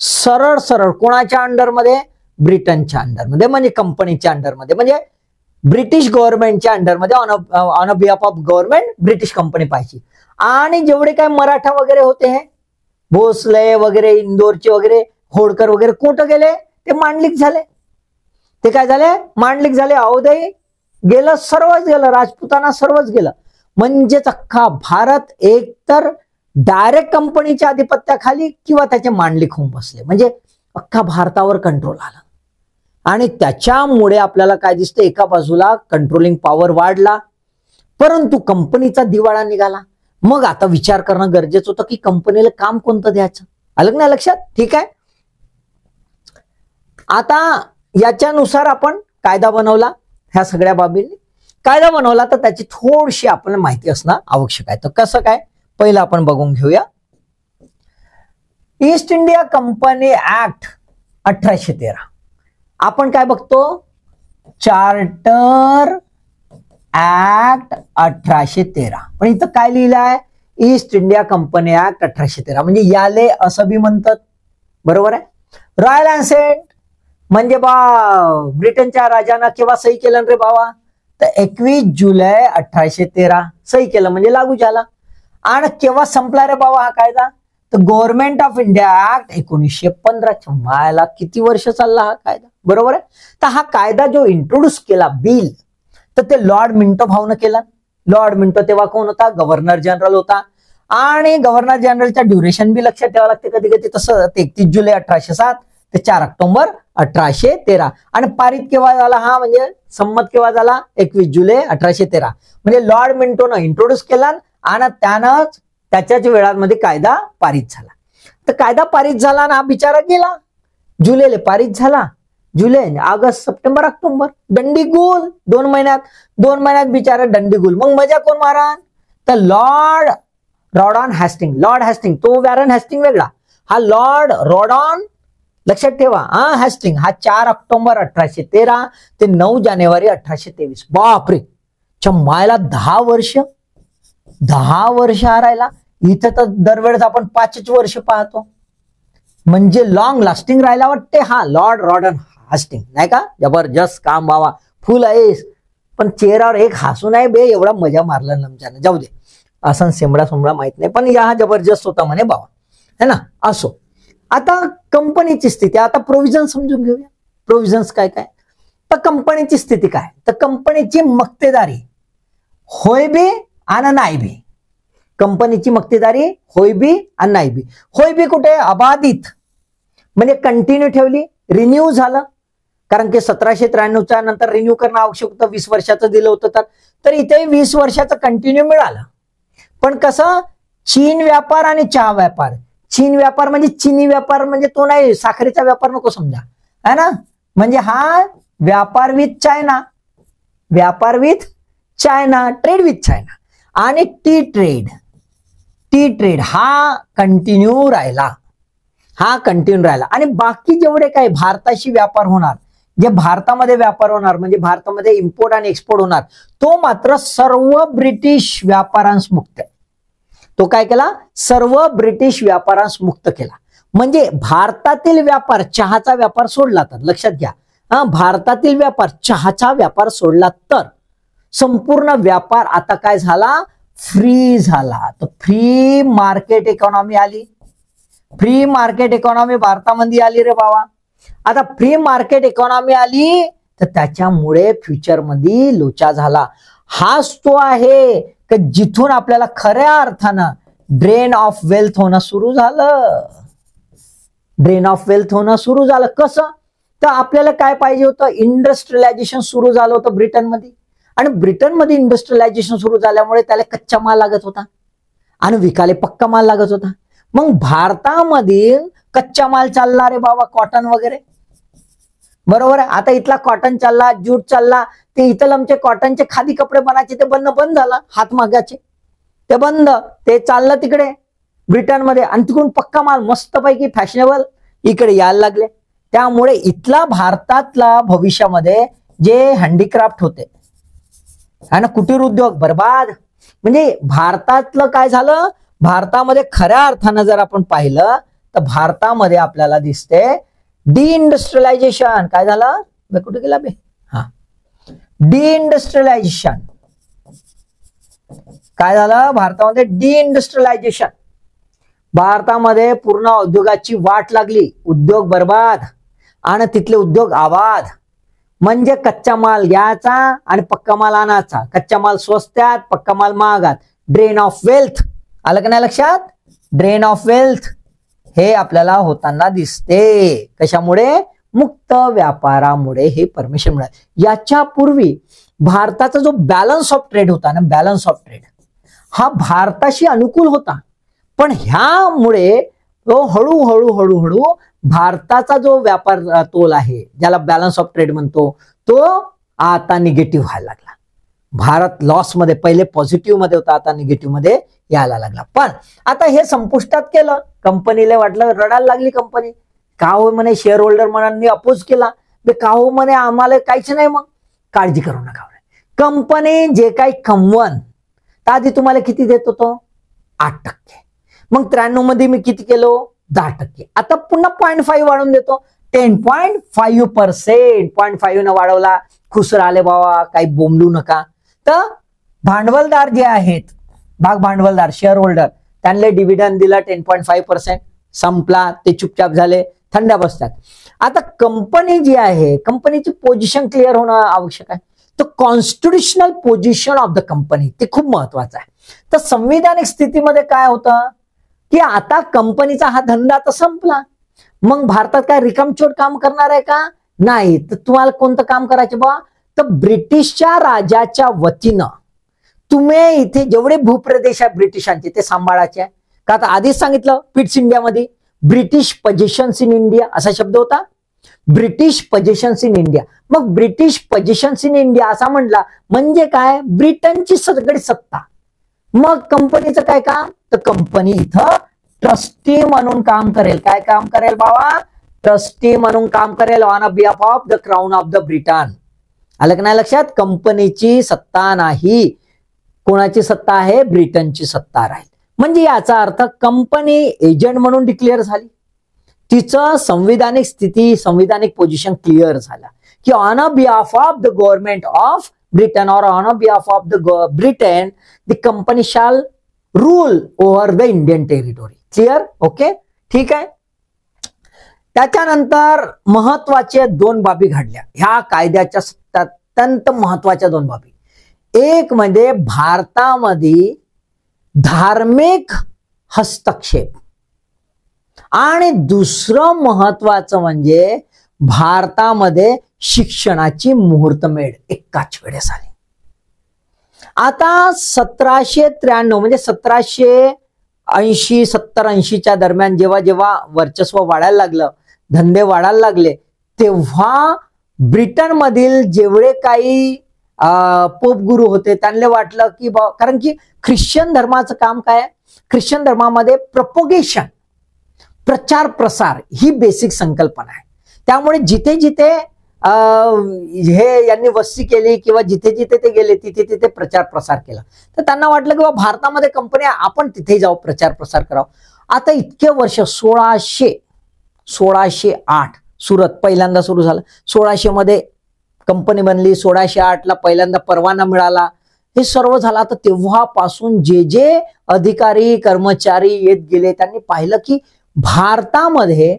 सरळ सरळ कोणाच्या अंडरमध्ये, ब्रिटनच्या अंडरमध्ये, म्हणजे कंपनीच्या अंडरमध्ये, म्हणजे ब्रिटिश गव्हर्नमेंटच्या अंडरमध्ये, on behalf of government British company पाहिजे. आणि जेवढे काय मराठा वगैरे होते, हे भोसले वगैरे, इंदोरचे वगैरे, होळकर वगैरे कुठं गेले, ते मांडलिक झाले. ते काय झाले, मांडलिक झाले, अवधई गेलं, सर्वच गेलं, राजपुताना सर्वच गेलं. म्हणजेच अख्खा भारत एकतर डायरेक्ट कंपनीच्या आधिपत्याखाली किंवा त्याचे मांडलिक होऊन बसले, म्हणजे अख्खा भारतावर कंट्रोल आला. आणि त्याच्यामुळे आपल्याला काय दिसतं, एका बाजूला कंट्रोलिंग पॉवर वाढला, परंतु कंपनीचा दिवाळा निघाला. मग आता विचार करणं गरजेचं होतं की कंपनीला काम कोणतं द्यायचं. आलं ना लक्षात? ठीक आहे. आता याच्यानुसार आपण कायदा बनवला. ह्या सगळ्या बाबींनी कायदा बनवला, तर त्याची थोडीशी आपल्याला माहिती असणं आवश्यक आहे. तर कसं काय, पहिलं आपण बघून घेऊया. East India company act 1813. आपण काय बघतो, चार्टर ऍक्ट 1813. पण इथं काय लिहिलं आहे, ईस्ट इंडिया कंपनी ऍक्ट 1813, म्हणजे याले असं बी म्हणतात. बरोबर आहे. रॉयल असेंट म्हणजे ब्रिटनच्या राजानं केव्हा सही केलं रे बाबा, तर 21 जुलै 1813 सही केलं, म्हणजे लागू झाला. आणि केव्हा संपला रे बाबा हा कायदा, तर गव्हर्नमेंट ऑफ इंडिया ऍक्ट 1915. मायला किती वर्ष चालला हा कायदा. बरोबर आहे. तर हा कायदा जो इंट्रोड्यूस केला बिल, तर ते लॉर्ड मिंटो भाऊनं केला. लॉर्ड मिंटो तेव्हा कोण होता, गव्हर्नर जनरल होता. आणि गव्हर्नर जनरलच्या ड्युरेशन बी लक्षात ठेवावं लागते कधी कधी. तसं 31 जुलै 1807 ते 4 ऑक्टोबर 1813. आणि पारित केव्हा झाला हा, म्हणजे संमत केव्हा झाला, 21 जुलै 1813. म्हणजे लॉर्ड मिंटोनं इंट्रोड्यूस केला आणि त्यानंच त्याच्याच वेळामध्ये कायदा पारित झाला. तर कायदा पारित झाला ना, हा बिचारा गेला. जुलैला पारित झाला, जुलै, ऑगस्ट, सप्टेंबर, ऑक्टोबर, दंडीगुल 2 महिन्यात बिचारा दंडीगुल. मग मजा कोण मारा, तर लॉर्ड रॉडॉन हॅस्टिंग. लॉर्ड हॅस्टिंग, तो वॅरन हॅस्टिंग वेगळा, हा लॉर्ड रॉडॉन, लक्षात ठेवा. हॅस्टिंग हा 4 ऑक्टोबर 1813 ते 9 जानेवारी 1823. बापरे, मायला 10 वर्ष राहिला. इथं तर दरवेळेस आपण 5 वर्ष पाहतो, म्हणजे लॉंग लास्टिंग राहायला वाटते हा लॉर्ड रॉडन हॅस्टिंग, नाही का. जबरदस्त काम बाबा, फुल आहेस. पण चेहऱ्यावर एक हसू नाही बे, एवढा मजा मारला नमच्यानं. जाऊ दे, असं सोमडा माहित नाही, पण या जबरदस्त होता म्हणे बाबा, है ना. असो, आता कंपनीची स्थिती, आता प्रोव्हिजन समजून घेऊया. प्रोव्हिजन्स काय काय, तर कंपनीची स्थिती काय, तर कंपनीची मक्तेदारी होय बी आणि नाही बी. कंपनीची मक्तेदारी होय बी आणि नाही बी. होय बी कुठे, अबाधित, म्हणजे कंटिन्यू ठेवली, रिन्यू झालं. कारण की 1793च्या नंतर रिन्यू करणं आवश्यक होतं, 20 वर्षाचं दिलं होतं. तर इथे 20 वर्षाचं कंटिन्यू मिळालं. पण कसं, चीन व्यापार आणि चहा व्यापार. चीन व्यापार म्हणजे चिनी व्यापार, म्हणजे तो नाही, साखरेचा व्यापार नको समजा, है ना. म्हणजे हा व्यापार विथ चायना, व्यापार with China, trade with China. आणि टी ट्रेड हा कंटिन्यू राहिला, आणि बाकी जेवढे काही भारताशी व्यापार होणार, जे भारतामध्ये व्यापार होणार, म्हणजे भारतामध्ये इम्पोर्ट आणि एक्सपोर्ट होणार, तो मात्र सर्व ब्रिटिश व्यापारांस मुक्त. तो काय केला, सर्व ब्रिटिश व्यापारांस मुक्त केला. म्हणजे भारतातील व्यापार, चहाचा व्यापार सोडला तर, लक्षात घ्या, भारतातील व्यापार, चहाचा व्यापार सोडला तर संपूर्ण व्यापार आता काय झाला, फ्री झाला. तर फ्री मार्केट इकॉनॉमी आली. फ्री मार्केट इकॉनॉमी भारतामध्ये आली रे बाबा. आता फ्री मार्केट इकॉनॉमी आली, तर त्याच्यामुळे फ्युचरमध्ये लोचा झाला. हाच तो आहे की जिथून आपल्याला खऱ्या अर्थानं ड्रेन ऑफ वेल्थ होणं सुरू झालं. ड्रेन ऑफ वेल्थ होणं सुरू झालं. कसं, तर आपल्याला काय पाहिजे होतं, इंडस्ट्रियलायझेशन सुरू झालं होतं ब्रिटनमध्ये. आणि ब्रिटनमध्ये इंडस्ट्रियलायझेशन सुरू झाल्यामुळे त्याला कच्चा माल लागत होता आणि विकाले पक्का माल लागत होता. मग भारतामध्ये कच्चा माल चालला रे बाबा, कॉटन वगैरे. बरोबर आहे. आता इथला कॉटन चालला, ज्यूट चालला, ते इथं आमचे कॉटनचे खादी कपडे बनायचे ते बंद झाला, हातमागाचे ते बंद, ते चाललं तिकडे ब्रिटनमध्ये. आणि तिकडून पक्का माल मस्तपैकी फॅशनेबल इकडे यायला लागले. त्यामुळे इथला भारतातला भविष्यामध्ये जे हँडीक्राफ्ट होते आणि कुटीर उद्योग बर्बाद. म्हणजे भारतातलं काय झालं, भारतामध्ये खऱ्या अर्थानं जर आपण पाहिलं तर भारतामध्ये आपल्याला दिसते डिइंडस्ट्रियलायझेशन. काय झालं बे, कुठे गेला बे, डिइंडस्ट्रियलायझेशन. काय झालं भारतामध्ये, डिइंडस्ट्रियलायझेशन. भारतामध्ये पूर्ण उद्योगाची वाट लागली, उद्योग बर्बाद आणि तिथले उद्योग आबाद. म्हणजे कच्चा माल घ्यायचा आणि पक्का माल आणायचा, कच्चा माल स्वस्तात, पक्का माल महागात. ड्रेन ऑफ वेल्थ, आलं का नाही लक्षात. ड्रेन ऑफ वेल्थ हे आपल्याला होताना दिसते. कशामुळे? मुक्त व्यापारामुळे हे परमिशन मिळालं. याच्या पूर्वी भारताचा जो बॅलन्स ऑफ ट्रेड होता ना, बॅलन्स ऑफ ट्रेड हा भारताशी अनुकूल होता, पण ह्यामुळे तो हळूहळू हळूहळू भारताचा जो व्यापार तोल आहे, ज्याला बॅलन्स ऑफ ट्रेड म्हणतो, तो आता निगेटिव्ह व्हायला लागला. भारत लॉस मध्ये, पहिले पॉझिटिव्ह मध्ये होता, आता निगेटिव्ह मध्ये यायला लागला. पण आता हे संपुष्टात केलं. कंपनीला वाटलं, रडायला लागली कंपनी. का हो म्हणे, शेअर होल्डर म्हणांनी अपोज केला. का हो म्हणे, आम्हाला काहीच नाही. मग काळजी करू नका. कंपनी जे काही कमवण आधी तुम्हाला किती देत होतो? 8%. मग 93 मध्ये मी किती केलो? 10%. आता पुन्हा 0.5 वाढवून देतो, 10.5%. 0.5 न वाढवला, खुश राहिले बाबा, काही बोंबलू नका. तर भांडवलदार जे आहेत, भाग भांडवलदार, शेअर होल्डर, त्यांना डिव्हिडंड दिला 10.5%. संपला, ते चुपचाप झाले, थंड्या बसतात. आता कंपनी जी आहे, कंपनीची पोझिशन क्लिअर होणं आवश्यक आहे. तर constitutional position of the company ते खूप महत्वाचं आहे. तर संविधानिक स्थितीमध्ये काय होतं की आता कंपनीचा हा धंदा तर संपला. मग भारतात काय रिकामचोट काम करणार आहे का? नाही. तर तुम्हाला कोणतं काम करायचे बा? तर ब्रिटिशच्या राजाच्या वतीनं तुम्ही इथे जेवढे भूप्रदेश आहे ब्रिटिशांचे ते सांभाळायचे आहे. का आता आधीच सांगितलं पिट्स इंडियामध्ये ब्रिटिश पोझिशन्स इन इंडिया असा शब्द होता. British positions in India. मग ब्रिटिश पोझिशन्स इन इंडिया असा म्हणला म्हणजे काय? ब्रिटनची सगळी सत्ता. मग कंपनीचं काय काम? तर कंपनी इथं ट्रस्टी म्हणून काम करेल. काय काम करेल बाबा? ट्रस्टी म्हणून काम करेल on behalf of the crown of the Britain. आलं का नाही लक्षात? कंपनीची सत्ता नाही, कोणाची सत्ता आहे? ब्रिटनची सत्ता राहील. म्हणजे याचा अर्थ कंपनी एजंट म्हणून डिक्लेअर झाली. तिचं संविधानिक स्थिती, संविधानिक पोझिशन क्लिअर झाला की on behalf of the government of Britain और on behalf of the Britain the company shall rule over the Indian territory. Clear? Okay, ठीक आहे. त्याच्यानंतर महत्वाचे 2 बाबी घडल्या ह्या कायद्याच्या. अत्यंत महत्वाच्या 2 बाबी. एक म्हणजे भारतामध्ये धार्मिक हस्तक्षेप, आणि दुसरं महत्वाचं म्हणजे भारतामध्ये शिक्षणाची मुहूर्तमेढ एकाच वेळेस आली. आता 1793 म्हणजे 1780 70-80च्या दरम्यान जेव्हा जेव्हा वर्चस्व वाढायला लागलं, धंदे वाढायला लागले, तेव्हा ब्रिटन मधील जेवढे काही पोप गुरु होते त्यांना वाटलं की कारण की ख्रिश्चन धर्माचं काम काय? ख्रिश्चन धर्मामध्ये प्रपोगेशन, प्रचार प्रसार ही बेसिक संकल्पना आहे. त्यामुळे जिथे जिथे हे यांनी वस्ती केली किंवा जिथे जिथे ते गेले तिथे तिथे प्रचार प्रसार केला. तर त्यांना वाटलं की भारतामध्ये कंपन्या, आपण तिथे जाऊ, प्रचार प्रसार करावं. आता इतके वर्ष 1608 सुरत पहिल्यांदा सुरू झालं. 1600 मध्ये कंपनी बनली, 1608ला पहिल्यांदा परवाना मिळाला. हे सर्व झालं. आता तेव्हापासून जे जे अधिकारी कर्मचारी येत गेले त्यांनी पाहिलं की भारतामध्ये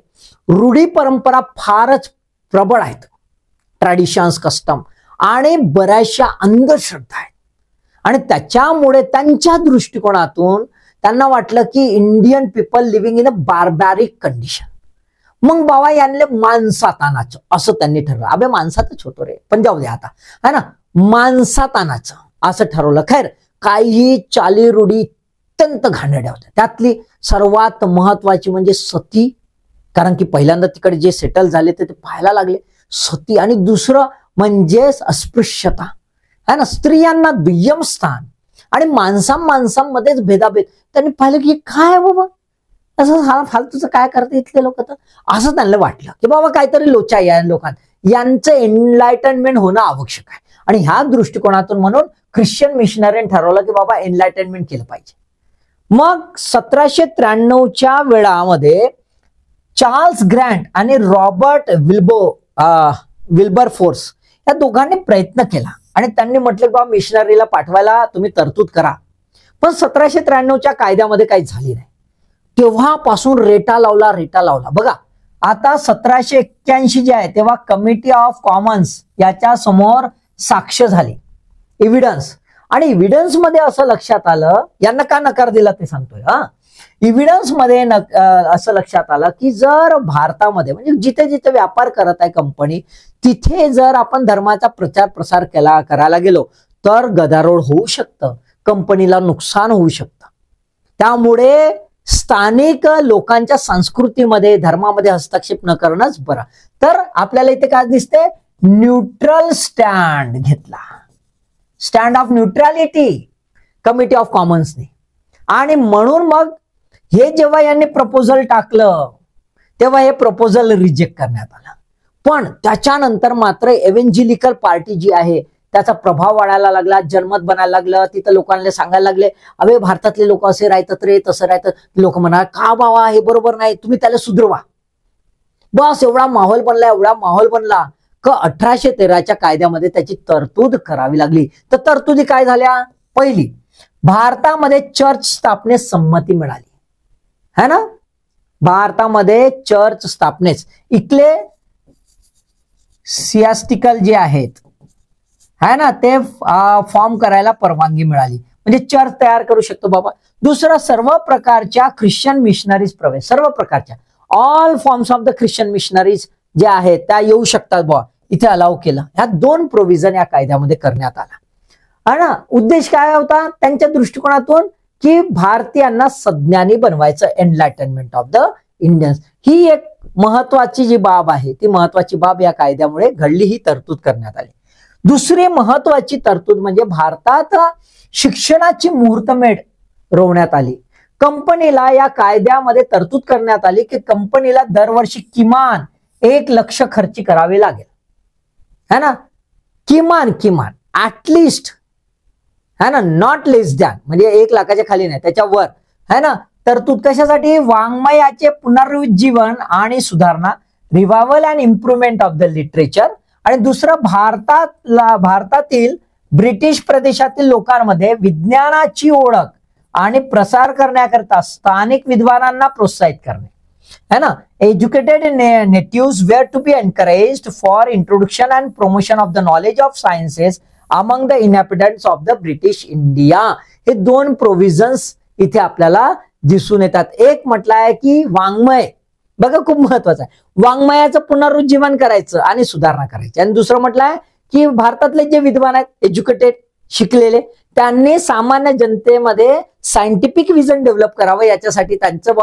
रूढी परंपरा फारच प्रबळ आहेत, ट्रॅडिशन्स, कस्टम आणि बऱ्याचशा अंधश्रद्धा आहेत. आणि त्याच्यामुळे त्यांच्या दृष्टिकोनातून त्यांना वाटलं की Indian people living in a barbaric condition. मग बाबा यांना माणसात आणायचं असं त्यांनी ठरवलं. अबे माणसातच होतो रे, पण जाऊ दे आता, है ना, माणसात आणायचं असं ठरवलं. खैर, काही चाली रूढी अत्यंत घाणेरड्या होत्या. त्यातली सर्वात महत्वाची म्हणजे सती. कारण की पहिल्यांदा तिकडे जे सेटल झाले ते पाहायला लागले सती. आणि दुसरं म्हणजे अस्पृश्यता, है ना, स्त्रियांना दुय्यम स्थान आणि माणसांमध्येच भेदाभेद. त्यांनी पाहिलं की काय बाबा असं फालतूचं काय करते इथले लोक. तर असं त्यांना वाटलं की बाबा काहीतरी लोचा या लोकांना, यांचं एनलायटनमेंट होणं आवश्यक आहे. आणि ह्या दृष्टिकोनातून म्हणून ख्रिश्चन मिशनरीने ठरवलं की बाबा एनलायटनमेंट केलं पाहिजे. मग 1793च्या वेळामध्ये चार्ल्स ग्रँट आणि रॉबर्ट विल्बरफोर्स या दोघांनी प्रयत्न केला आणि त्यांनी म्हटलं बाबा मिशनरीला पाठवायला तुम्ही तरतूद करा. पण 1793च्या कायद्यामध्ये काही झाली नाही. तेव्हापासून रेटा लावला. बघा आता 1781 जे आहे तेव्हा कमिटी ऑफ कॉमन्स याच्या समोर साक्ष झाली, एव्हिडन्स. आणि एव्हिडन्स मध्ये असं लक्षात आलं, यांना का नकार दिला ते सांगतोय. इव्हिडन्स मध्ये असं लक्षात आलं की जर भारतामध्ये म्हणजे जिथे जिथे व्यापार करत आहे कंपनी तिथे जर आपण धर्माचा प्रचार प्रसार करायला गेलो तर गदारोळ होऊ शकतं, कंपनीला न्युकसान होऊ शकतं. त्यामुळे स्थानिक लोकांच्या संस्कृतीमध्ये धर्मामध्ये हस्तक्षेप न करणंच बरं. तर आपल्याला इथे काय दिसते, न्यूट्रल स्टँड घेतला, stand of neutrality committee of कॉमन्सने. आणि म्हणून मग हे जेव्हा यांनी प्रपोजल टाकलं तेव्हा हे प्रपोजल रिजेक्ट करण्यात आलं. पण त्याच्यानंतर मात्र एव्हेंजेलिकल पार्टी जी आहे त्याचा प्रभाव वाढायला लागला, जनमत बनायला लागलं. तिथं लोकांना सांगायला लागले, अवे भारतातले लोक असे राहतात रे, तसं राहतात. लोक म्हणा का बाबा हे बरोबर नाही, तुम्ही त्याला सुधरवा. बस एवढा माहोल बनला, एवढा माहोल बनला क 1813च्या कायद्यामध्ये त्याची तरतूद करावी लागली. तर तरतुदी काय झाल्या, पहिली भारतामध्ये चर्च स्थापनेस संमती मिळाली है ना. भारतामध्ये चर्च स्थापनेस इथले सियास्टिकल जे आहेत है ना ते फॉर्म करायला परवानगी मिळाली, म्हणजे चर्च तयार करू शकतो बाबा. दुसरं, सर्व प्रकारच्या ख्रिश्चन मिशनरीज प्रवेश, सर्व प्रकारच्या all forms of the Christian missionaries जे आहेत त्या येऊ शकतात बुवा, इथे अलाउ केलं. ह्या 2 प्रोव्हिजन या कायद्यामध्ये करण्यात आला है ना. उद्देश काय होता त्यांच्या दृष्टिकोनातून की भारतीयांना सज्ञानी बनवायचं, एनलायटनमेंट ऑफ द इंडियन्स. ही एक महत्वाची जी बाब आहे ती महत्वाची बाब या कायद्यामुळे घडली, ही तरतूद करण्यात आली. दुसरी महत्वाची तरतूद म्हणजे भारतात शिक्षणाची मुहूर्तमेढ रोवण्यात आली. कंपनीला या कायद्यामध्ये तरतूद करण्यात आली की कंपनीला दरवर्षी किमान 1 लाख खर्च करावे लागेल है ना. किमान ऍटलिस्ट है ना, नॉट लेस दॅन, म्हणजे 1 लाखाच्या खाली नाही, त्याच्यावर है ना. तरतूद कशासाठी, वाङ्मयाचे पुनरुज्जीवन आणि सुधारणा, revival and improvement of the literature. आणि दुसरं, भारतातील ब्रिटिश प्रदेशातील लोकांमध्ये विज्ञानाची ओळख आणि प्रसार करण्याकरता स्थानिक विद्वानांना प्रोत्साहित करणे है ना. Educated natives were to be encouraged for introduction and promotion of the knowledge of sciences among the inhabitants of the British India. हे 2 प्रोव्हिजन्स इथे आपल्याला दिसून येतात. एक म्हटलं आहे की वाङ्मय, बघा खूप महत्वाचं आहे, वाङ्मयाचं पुनरुज्जीवन करायचं आणि सुधारणा करायची. आणि दुसरं म्हटलं आहे की भारतातले जे विद्वान आहेत, एज्युकेटेड शिकलेले, त्यांनी सामान्य जनतेमध्ये सायंटिफिक विजन डेव्हलप करावं, याच्यासाठी त्यांचं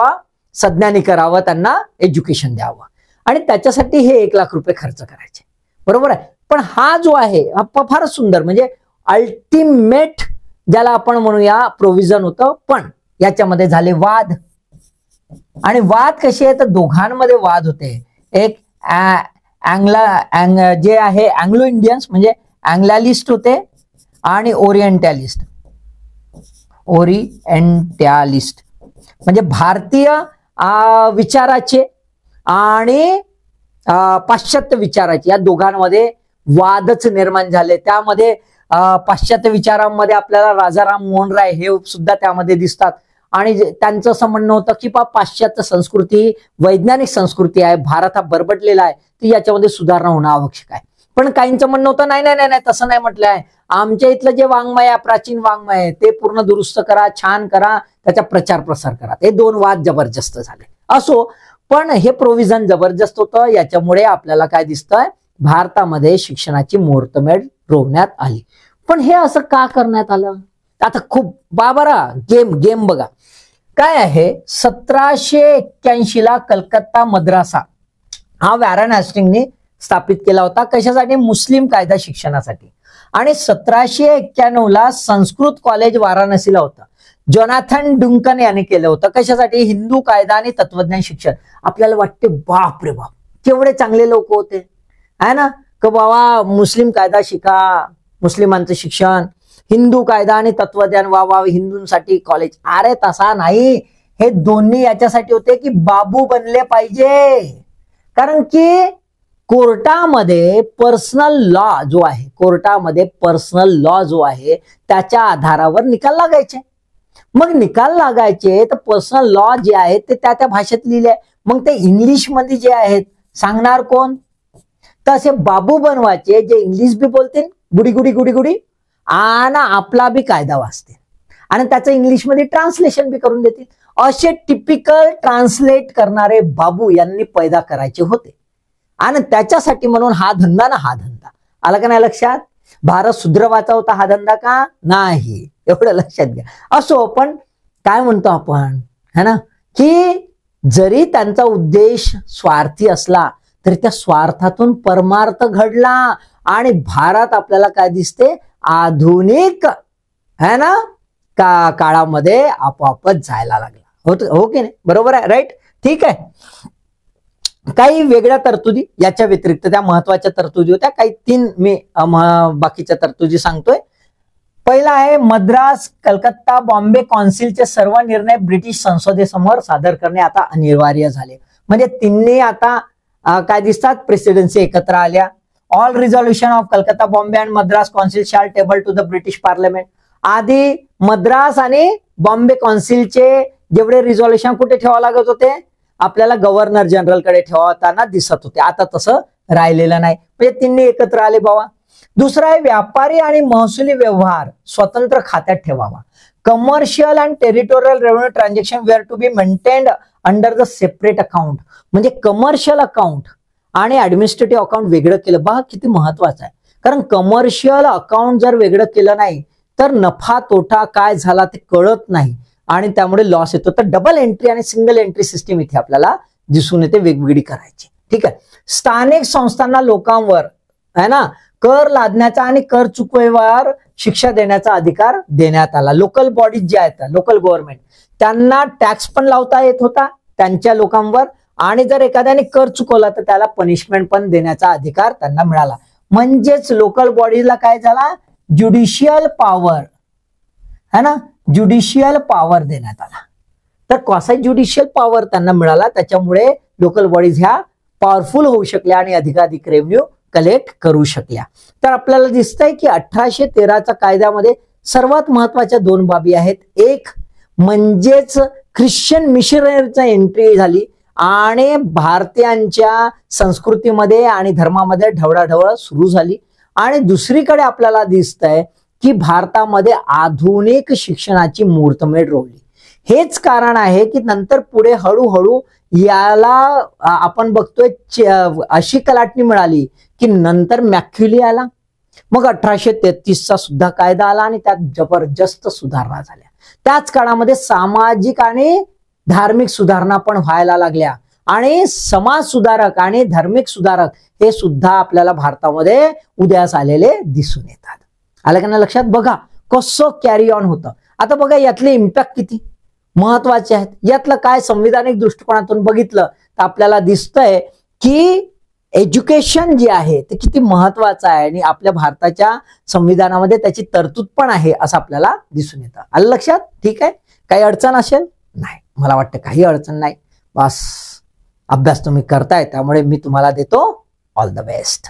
सज्ञानी करावं, त्यांना एज्युकेशन द्यावं. आणि त्याच्यासाठी हे 1 लाख रुपये खर्च करायचे, बरोबर आहे. पण हा जो आहे हा फारच सुंदर, म्हणजे अल्टिमेट ज्याला आपण म्हणूया प्रोव्हिजन होतं. पण याच्यामध्ये झाले वाद. आणि वाद कसे आहे तर दोघांमध्ये वाद होते. एक जे आहे अँग्लो इंडियन्स म्हणजे अँग्लालिस्ट होते आणि ओरिएंटॅलिस्ट म्हणजे भारतीय विचाराचे आणि पाश्चात्य विचाराचे, या दोघांमध्ये वादच निर्माण झाले. त्यामध्ये पाश्चात्य विचारांमध्ये आपल्याला राजाराम मोहन राय हे सुद्धा त्यामध्ये दिसतात. आणि त्यांचं असं म्हणणं होतं की पाश्चात्य संस्कृती वैज्ञानिक संस्कृती आहे, भारत हा बरबटलेला आहे, तर याच्यामध्ये सुधारणा होणं आवश्यक आहे. पण काहींचं म्हणणं होतं नाही नाही नाही तसं नाही म्हटलं आहे, आमच्या इथलं जे वाङ्मय आहे, प्राचीन वाङ्मय आहे, ते पूर्ण दुरुस्त करा, छान करा, त्याचा प्रचार प्रसार करा. हे 2 वाद जबरदस्त झाले. असो, पण हे प्रोव्हिजन जबरदस्त होतं. याच्यामुळे आपल्याला काय दिसतंय, भारतामध्ये शिक्षणाची मुहूर्तमेढ रोवण्यात आली. पण हे असं का करण्यात आलं, आता खूप बाबरा गेम बघा काय आहे. 1781 ला कलकत्ता मद्रासा हा वॅरन हॅस्टिंगने स्थापित केला होता. कशासाठी, मुस्लिम कायदा शिक्षणासाठी. आणि 1791 ला संस्कृत कॉलेज वाराणसीला होतं, जोनाथन डुंकन यांनी केलं होतं. कशासाठी, हिंदू कायदा आणि तत्वज्ञान शिक्षण. आपल्याला वाटते बाप रे बाप केवढे चांगले लोक होते आहे ना, की बाबा मुस्लिम कायदा शिका, मुस्लिमांचं शिक्षण, हिंदू कायदा आणि तत्वज्ञान, वा हिंदूंसाठी कॉलेज. अरे तसा नाही, हे दोन्ही याच्यासाठी होते की बाबू बनले पाहिजे. कारण की कोर्टामध्ये पर्सनल लॉ जो आहे, कोर्टामध्ये पर्सनल लॉ जो आहे त्याच्या आधारावर निकाल लागायचे. मग निकाल लागायचे तर पर्सनल लॉ जे आहेत ते त्या भाषेत लिहिले, मग ते इंग्लिश मध्ये जे आहेत सांगणार कोण, तर असे बाबू बनवायचे जे इंग्लिश बी बोलतील गुडी गुडी गुडी गुडी आणि आपला बी कायदा वाचते आणि त्याचं इंग्लिशमध्ये ट्रान्सलेशन बी करून देतील. असे टिपिकल ट्रान्सलेट करणारे बाबू यांनी पैदा करायचे होते. आणि त्याच्यासाठी म्हणून हा धंदा ना हा धंदा आला का नाही लक्षात. भारत सुधरवाचा होता हा धंदा का नाही, एवढं लक्षात घ्या. असो, पण काय म्हणतो आपण है ना, की जरी त्यांचा उद्देश स्वार्थी असला तरी त्या स्वार्थातून परमार्थ घडला आणि भारत आपल्याला काय दिसते आधुनिक है ना काळामध्ये आपोआपच जायला लागला. हो की नाही, बरोबर आहे, राईट. ठीक आहे. काही वेगळ्या तरतुदी याच्या व्यतिरिक्त त्या महत्वाच्या तरतुदी होत्या. काही 3 मी बाकीच्या तरतुदी सांगतोय. पहिला आहे मद्रास, कलकत्ता, बॉम्बे कौन्सिलचे सर्व निर्णय ब्रिटिश संसदेसमोर सादर करणे आता अनिवार्य झाले. म्हणजे तिन्ही आता काय दिसतात प्रेसिडेन्सी एकत्र आल्या. All resolution of Calcutta, Bombay and Madras council shall table to the British parliament. आधी मद्रास आणि बॉम्बे कौन्सिलचे जेवढे रिझोल्युशन कुठे ठेवावं लागत होते आपल्याला गव्हर्नर जनरलकडे ठेवताना दिसत होते. आता तसं राहिलेलं नाही, म्हणजे तिन्ही एकत्र आले बाबा. दुसरा आहे व्यापारी आणि महसुली व्यवहार स्वतंत्र खात्यात ठेवावा. Commercial and territorial revenue transaction were to be maintained under the separate account. म्हणजे कमर्शियल अकाउंट आणि ऍडमिनिस्ट्रेटिव्ह अकाउंट वेगळं केलं. बघा किती महत्वाचं आहे, कारण कमर्शियल अकाउंट जर वेगळं केलं नाही तर नफा तोटा काय झाला ते कळत नाही आणि त्यामुळे लॉस येतो. तर डबल एंट्री आणि सिंगल एंट्री सिस्टीम इथे आपल्याला दिसून येते, वेगवेगळी करायची. ठीक आहे. स्थानिक संस्थांना लोकांवर है ना कर लादण्याचा आणि कर चुकवेवर शिक्षा देण्याचा अधिकार देण्यात आला. लोकल बॉडीज जे आहेत लोकल गव्हर्नमेंट त्यांना टॅक्स पण लावता येत होता त्यांच्या लोकांवर आणि जर एखाद्याने कर चुकवला तर त्याला पनिशमेंट पण देण्याचा अधिकार त्यांना मिळाला. म्हणजेच लोकल बॉडीजला काय झाला ज्युडिशियल पॉवर है ना ज्युडिशियल पॉवर देण्यात आला. तर कसा ज्युडिशियल पॉवर त्यांना मिळाला त्याच्यामुळे लोकल बॉडीज ह्या पॉवरफुल होऊ शकल्या आणि अधिकाधिक रेव्हेन्यू कलेक्ट करू शकल्या. तर आपल्याला दिसतंय की 1813च्या कायद्यामध्ये सर्वात महत्वाच्या 2 बाबी आहेत. एक म्हणजेच ख्रिश्चन मिशनरीचा एंट्री झाली आणि भारतीयांच्या संस्कृतीमध्ये आणि धर्मामध्ये ढवळाढवळ सुरू झाली. आणि दुसरीकडे आपल्याला दिसतंय की भारतामध्ये आधुनिक शिक्षणाची मुहूर्तमेढ रोवली. हेच कारण आहे की नंतर पुढे हळूहळू याला आपण बघतोय अशी कलाटणी मिळाली की नंतर मॅक्युली आला, मग 1833चा सुद्धा कायदा आला आणि त्यात जबरदस्त सुधारणा झाल्या. त्याच काळामध्ये सामाजिक आणि धार्मिक सुधारणा पण व्हायला लागल्या आणि समाज सुधारक आणि धार्मिक सुधारक हे सुद्धा आपल्याला भारतामध्ये उदयास आलेले दिसून येतात. आलं का नाही लक्षात. बघा कसं कॅरी ऑन होतं. आता बघा यातले इम्पॅक्ट किती महत्वाचे आहेत. यातलं काय संविधानिक दृष्टिकोनातून बघितलं तर आपल्याला दिसतंय की एज्युकेशन जे आहे ते किती महत्वाचं आहे आणि आपल्या भारताच्या संविधानामध्ये त्याची तरतूद पण आहे असं आपल्याला दिसून येतं. आलं लक्षात. ठीक आहे. काही अडचण असेल नाही, मला वाटतं काही अडचण नाही. बस अभ्यास तुम्ही करताय त्यामुळे मी तुम्हाला देतो ऑल द बेस्ट.